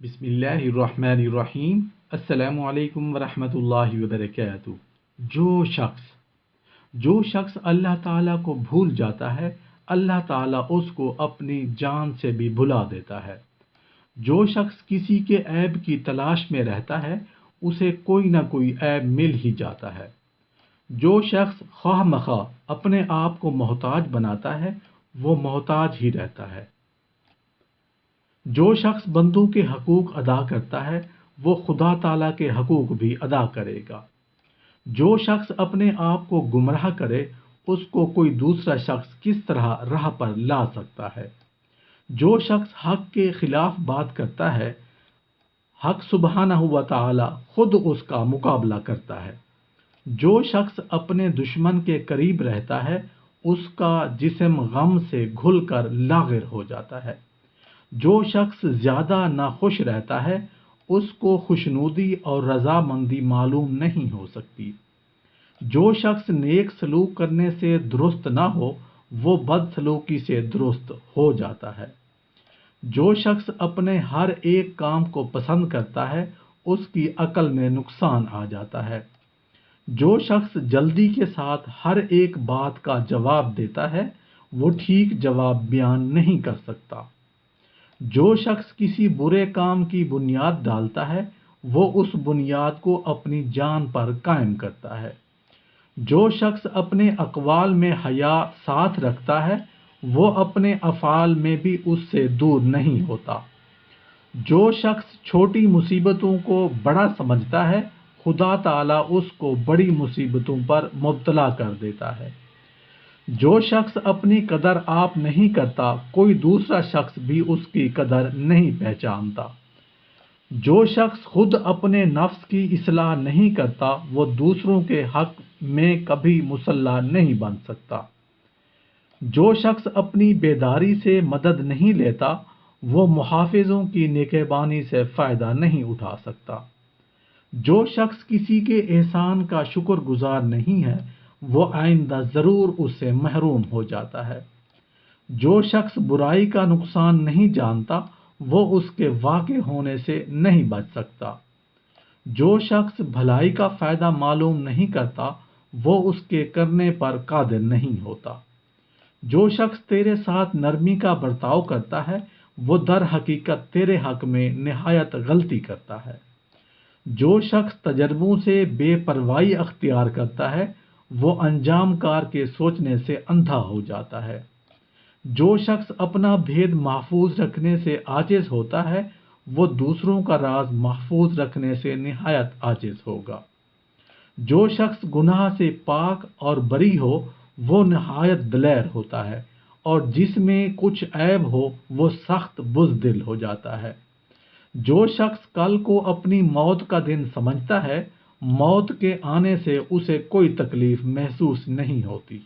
بسم اللہ الرحمن الرحیم۔ السلام علیکم ورحمۃ اللہ وبرکاتہ۔ جو شخص اللہ تعالیٰ کو بھول جاتا ہے، اللہ تعالیٰ اس کو اپنی جان سے بھی بھلا دیتا ہے۔ جو شخص کسی کے عیب کی تلاش میں رہتا ہے، اسے کوئی نہ کوئی عیب مل ہی جاتا ہے۔ جو شخص خواہ مخواہ اپنے آپ کو محتاج بناتا ہے، وہ محتاج ہی رہتا ہے۔ جو شخص بندوں کے حقوق ادا کرتا ہے، وہ خدا تعالیٰ کے حقوق بھی ادا کرے گا۔ جو شخص اپنے آپ کو گمراہ کرے، اس کو کوئی دوسرا شخص کس طرح راہ پر لا سکتا ہے۔ جو شخص حق کے خلاف بات کرتا ہے، حق سبحانہ و تعالیٰ خود اس کا مقابلہ کرتا ہے۔ جو شخص اپنے دشمن کے قریب رہتا ہے، اس کا جسم غم سے گھل کر لاغر ہو جاتا ہے۔ جو شخص زیادہ ناخوش رہتا ہے، اس کو خوشنودی اور رضامندی معلوم نہیں ہو سکتی۔ جو شخص نیک سلوک کرنے سے درست نہ ہو، وہ بد سلوکی سے درست ہو جاتا ہے۔ جو شخص اپنے ہر ایک کام کو پسند کرتا ہے، اس کی عقل میں نقصان آ جاتا ہے۔ جو شخص جلدی کے ساتھ ہر ایک بات کا جواب دیتا ہے، وہ ٹھیک جواب بیان نہیں کر سکتا۔ جو شخص کسی برے کام کی بنیاد ڈالتا ہے، وہ اس بنیاد کو اپنی جان پر قائم کرتا ہے۔ جو شخص اپنے اقوال میں حیا ساتھ رکھتا ہے، وہ اپنے افعال میں بھی اس سے دور نہیں ہوتا۔ جو شخص چھوٹی مصیبتوں کو بڑا سمجھتا ہے، خدا تعالیٰ اس کو بڑی مصیبتوں پر مبتلا کر دیتا ہے۔ جو شخص اپنی قدر آپ نہیں کرتا، کوئی دوسرا شخص بھی اس کی قدر نہیں پہچانتا۔ جو شخص خود اپنے نفس کی اصلاح نہیں کرتا، وہ دوسروں کے حق میں کبھی مصلح نہیں بن سکتا۔ جو شخص اپنی بیداری سے مدد نہیں لیتا، وہ محافظوں کی نگہبانی سے فائدہ نہیں اٹھا سکتا۔ جو شخص کسی کے احسان کا شکر گزار نہیں ہے، وہ آئندہ ضرور اس سے محروم ہو جاتا ہے۔ جو شخص برائی کا نقصان نہیں جانتا، وہ اس کے واقع ہونے سے نہیں بچ سکتا۔ جو شخص بھلائی کا فائدہ معلوم نہیں کرتا، وہ اس کے کرنے پر قادر نہیں ہوتا۔ جو شخص تیرے ساتھ نرمی کا برتاؤ کرتا ہے، وہ در حقیقت تیرے حق میں نہایت غلطی کرتا ہے۔ جو شخص تجربوں سے بے پرواہی اختیار کرتا ہے، وہ انجام کار کے سوچنے سے اندھا ہو جاتا ہے۔ جو شخص اپنا بھید محفوظ رکھنے سے عاجز ہوتا ہے، وہ دوسروں کا راز محفوظ رکھنے سے نہایت عاجز ہوگا۔ جو شخص گناہ سے پاک اور بری ہو، وہ نہایت دلیر ہوتا ہے، اور جس میں کچھ عیب ہو، وہ سخت بزدل ہو جاتا ہے۔ جو شخص کل کو اپنی موت کا دن سمجھتا ہے، موت کے آنے سے اسے کوئی تکلیف محسوس نہیں ہوتی۔